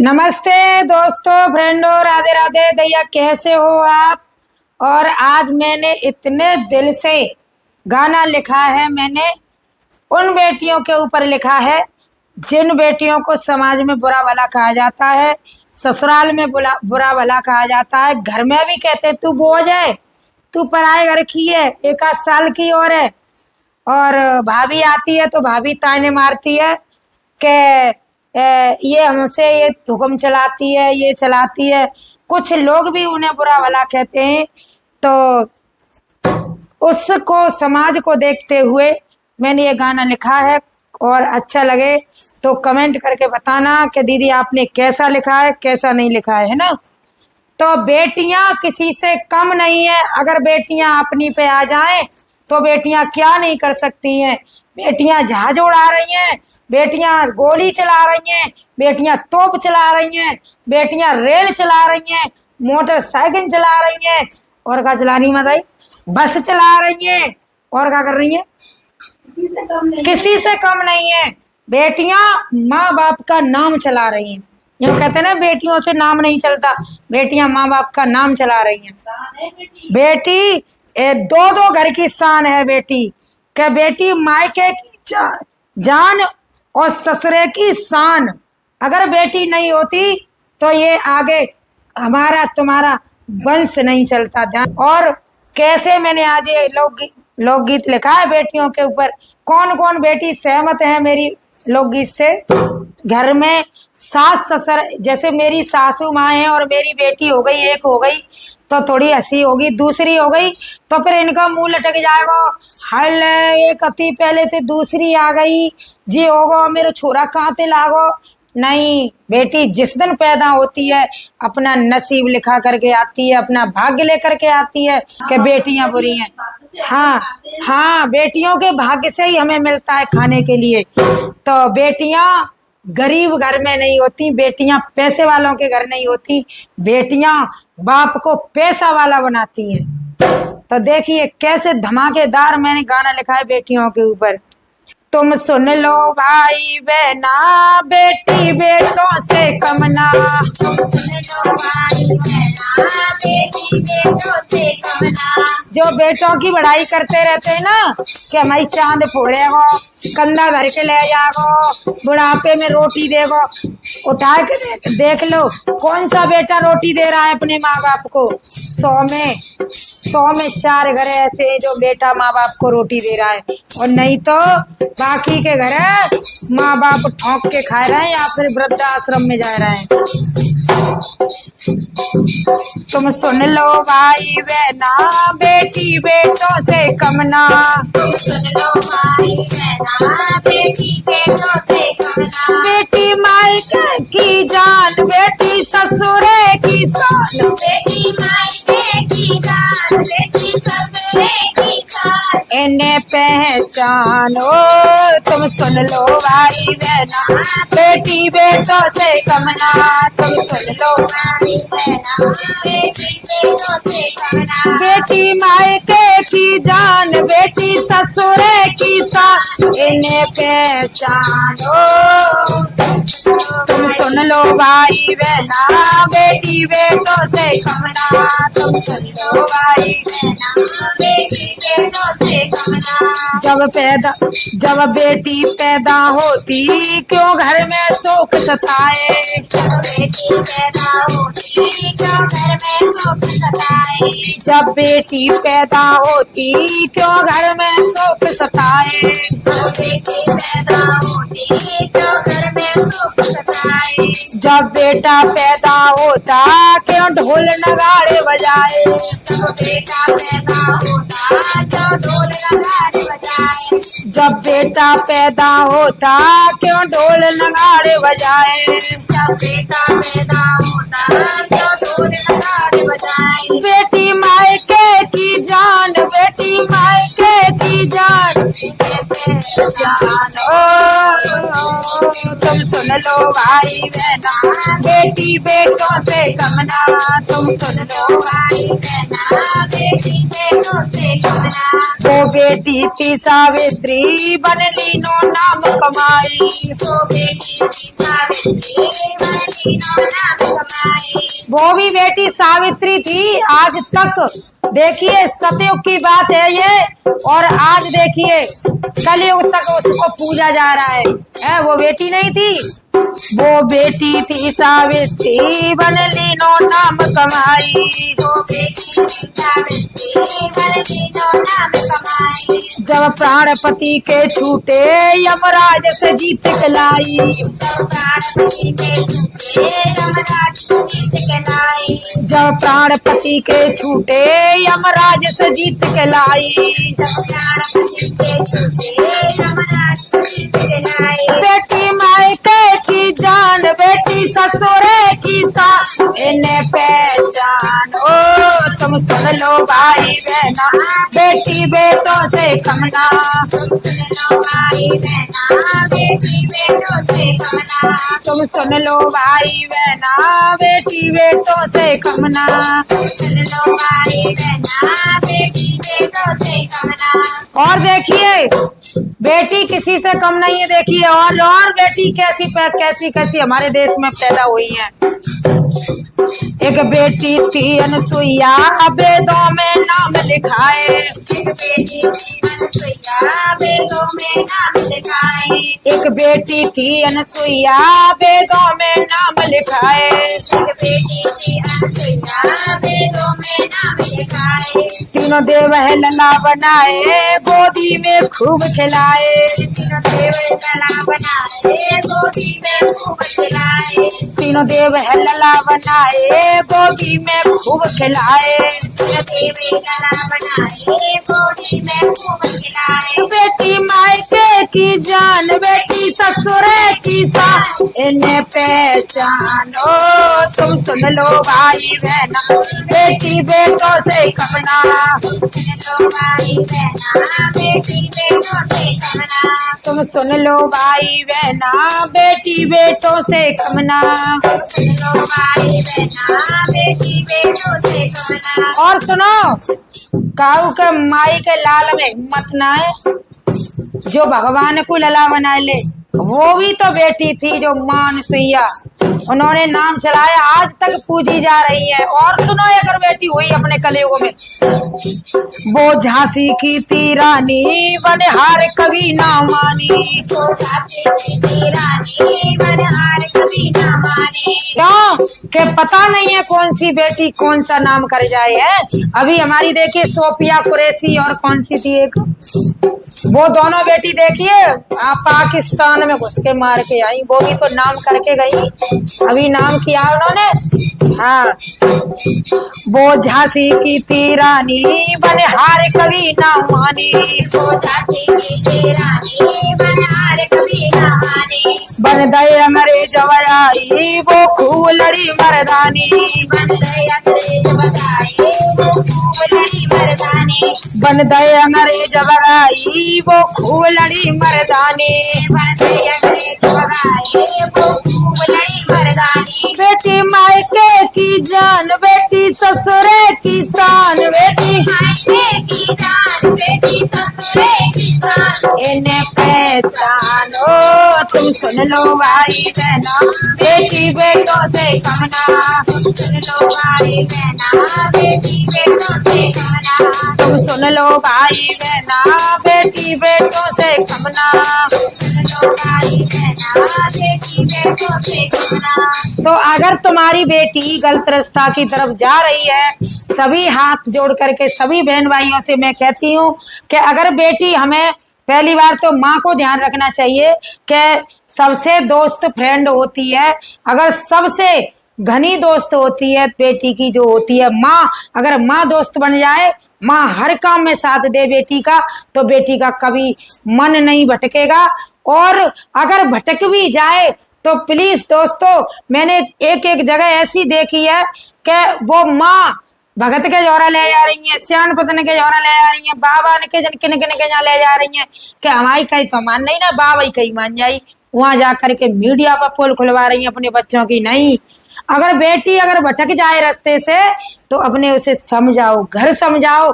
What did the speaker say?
नमस्ते दोस्तों, फ्रेंडों, राधे राधे। दैया कैसे हो आप। और आज मैंने इतने दिल से गाना लिखा है। मैंने उन बेटियों के ऊपर लिखा है जिन बेटियों को समाज में बुरा भला कहा जाता है, ससुराल में बुरा भला कहा जाता है, घर में भी कहते तू बोझ है, तू पराए घर की है, 1 साल की और भाभी आती है तो भाभी ताने मारती है कि ये हमसे ये हुक्म चलाती है, ये चलाती है। कुछ लोग भी उन्हें बुरा भला कहते हैं। तो उसको, समाज को देखते हुए मैंने ये गाना लिखा है। और अच्छा लगे तो कमेंट करके बताना कि दीदी आपने कैसा लिखा है, कैसा नहीं लिखा है ना। तो बेटियां किसी से कम नहीं है। अगर बेटियां अपनी पे आ जाएं तो बेटियां क्या नहीं कर सकती हैं। बेटियां जहाज उड़ा रही हैं, बेटियां गोली चला रही हैं, बेटियां तोप चला रही हैं, बेटियां रेल चला रही हैं, मोटरसाइकिल चला रही हैं, और क्या चला रही माताई, बस चला रही हैं, और क्या कर रही हैं, किसी से कम नहीं है। बेटियां माँ बाप का नाम चला रही हैं। यूँ कहते हैं ना, बेटियों से नाम नहीं चलता, बेटियां माँ बाप का नाम चला रही हैं। बेटी दो घर की शान है। बेटी क्या, बेटी मायके की जान और ससुरे की शान। अगर बेटी नहीं होती तो ये आगे हमारा तुम्हारा वंश नहीं चलता। ध्यान। और कैसे मैंने आज ये लोकगीत लिखा है बेटियों के ऊपर। कौन कौन बेटी सहमत है मेरी लोकगीत से। घर में सास ससुर, जैसे मेरी सासू माँ है और मेरी बेटी हो गई, एक हो गई तो थोड़ी हंसी होगी, दूसरी हो गई तो फिर इनका मुंह लटक जाएगा। हल एक अति पहले तो दूसरी आ गई जी, होगो मेरे छोरा कहाँ से लागो। नहीं, बेटी जिस दिन पैदा होती है अपना नसीब लिखा करके आती है, अपना भाग्य लेकर के आती है कि बेटियां बुरी हैं। हाँ, बेटियों के भाग्य से ही हमें मिलता है खाने के लिए। तो बेटियां गरीब घर में नहीं होती, बेटियां पैसे वालों के घर नहीं होती, बेटियां बाप को पैसा वाला बनाती हैं। तो देखिए कैसे धमाकेदार मैंने गाना लिखा है बेटियों के ऊपर। तुम सुन लो भाई बहना, बेटी बेटों से कम ना। जो बेटों की बड़ाई करते रहते हैं ना कि हमारी चांद फोड़ेगो, कंधा भर के ले जागो, बुढ़ापे में रोटी देगो, उठा के देख लो कौन सा बेटा रोटी दे रहा है अपने माँ बाप को। 100 में 4 घर ऐसे जो बेटा माँ बाप को रोटी दे रहा है, और नहीं तो बाकी के घर माँ बाप ठोक के खा रहे हैं या फिर वृद्धाश्रम में जा रहे हैं। तुम सुन लो भाई बहना, बेटी बेटों से कम ना। सुन लो भाई बहना, बेटी बेटों से कम ना। बेटी मायके की जान, बेटी ससुरे की शान। बेटी मायके की जान, बेटी ससुरे की शान। इन्हें पहचानो, तुम सुन लो भाई बहना, बेटी बेटों से कम ना। तुम सुन लो भाई बहना, बेटी बेटों से कम ना। बेटी मायके की जान, बेटी ससुरे की शान। इन्हें पहचानो, तुम सुन लो भाई बहना, बेटी बेटों से कम ना। तुम सुन लो भाई बहना, बेटी बेटों से कम ना। जब बेटी पैदा होती क्यों घर में शोक सताए। जब बेटी पैदा होती क्यों घर में शोक सताए। जब बेटी पैदा होती क्यों घर में शोक सताए। जब बेटी पैदा होती क्यों घर में शोक सताए। जब बेटा पैदा होता क्यों ढोल नगाड़े बजाए। जब बेटा पैदा होता क्यों ढोल नगाड़े बजाए। जब बेटा पैदा होता क्यों ढोल नगाड़े बजाए। जब बेटा पैदा होता क्यों ढोल नगाड़े बजाए। बेटी मायके की जान, बेटी मायके की जान। तुम सुन लो भाई बहना, बेटी बेटों से कम ना। तुम सुन लो भाई बहना, बेटी बेटों से कम ना। वो बेटी थी सावित्री, बन लीनो नाम कमाई। वो बेटी थी सावित्री, बन वो भी बेटी सावित्री थी। आज तक देखिए सतयुग की बात है ये, और आज देखिए कलयुग तक उसको पूजा जा रहा है। वो बेटी नहीं थी, वो बेटी थी सावित्री, बन लीनो नाम कमाई। जब प्राणपति के छूटे यमराज से जीत के लाई। जब प्राणपति के छूटे यमराज से जीत के लाई। बेटी मायके की जान, बेटी ससुरे की सास, इन्हें पहचान ओ तुम सुन लो भाई बहना, बेटी बेटों से कमना। तुम सुन लो भाई बहना, बेटी बेटों से कमना। और देखिए बेटी किसी से कम नहीं है। देखिए और बेटी कैसी कैसी कैसी हमारे देश में पैदा हुई है। एक बेटी थी अनसुईया, वेदों में नाम लिखाए। एक बेटी थी अनसुईया, वेदों में नाम लिखाए। तीनों देव है लला बनाए, गोदी में खूब खिलाए। तीनों देव है लला बनाए, गोदी में खूब खिलाए। बेटी मायके की जान, बेटी ससुरे की सास, इन्हें पहचानो तुम सुन लो भाई बहना, बेटी बेटों से कमना। तुम सुन लो भाई बहना, बेटी बेटों से कमना। और सुनो, काऊ के माई के लाल में हिम्मत ना है, जो भगवान को लला बना ले। वो भी तो बेटी थी जो मानसैया, उन्होंने नाम चलाया, आज तक पूजी जा रही है। और सुनो एक और बेटी हुई अपने कलयुग में, वो झांसी की थी रानी, बनहार कभी ना मानी। क्यों के पता नहीं है कौन सी बेटी कौन सा नाम कर जाए है। अभी हमारी देखिए सोफिया कुरैशी और कौन सी थी एक, वो दोनों बेटी देखिए पाकिस्तान में घुस के मार के आई, वो भी तो नाम करके गई। अभी नाम किया उन्होंने। हाँ, वो झांसी की थी रानी, बनहार कभी ना मानी। बन गए अंग्रेज आई, वो खूब लड़ी मर्दानी। बन गए अंग्रेज आई, वो खूब लड़ी मर्दानी। बेटी मायके की जान, बेटी ससुरे की शान, बेटी मायके की जान, बेटी ससुरे की शान, इन्हें पहचानो तुम सुन लो भाई बहना, बेटी बेटों से कमना। सुन लो भाई बहना, बेटी बेटों से कमना। तुम सुन लो भाई बहना, बेटी बेटों से कमना। तो अगर तुम्हारी बेटी गलत रास्ता की तरफ जा रही है, सभी हाथ जोड़ करके सभी बहन भाइयों से मैं कहती हूँ कि अगर बेटी, हमें पहली बार तो माँ को ध्यान रखना चाहिए कि सबसे दोस्त फ्रेंड होती है। अगर सबसे घनी दोस्त होती है बेटी की जो होती है माँ, अगर माँ दोस्त बन जाए, माँ हर काम में साथ दे बेटी का, तो बेटी का कभी मन नहीं भटकेगा। और अगर भटक भी जाए तो प्लीज दोस्तों, मैंने एक एक जगह ऐसी देखी है कि वो माँ भगत के जोरा ले जा रही है, श्यान पतन के जोरा ले जा रही है, बाबा ने के किन किन के ले जा रही है कि हमारी कहीं तो मान नहीं ना, बाबा ही कहीं मान जाई। वहां जाकर के मीडिया पर पोल खुलवा रही है अपने बच्चों की। नहीं, अगर बेटी अगर भटक जाए रास्ते से तो अपने उसे समझाओ, घर समझाओ।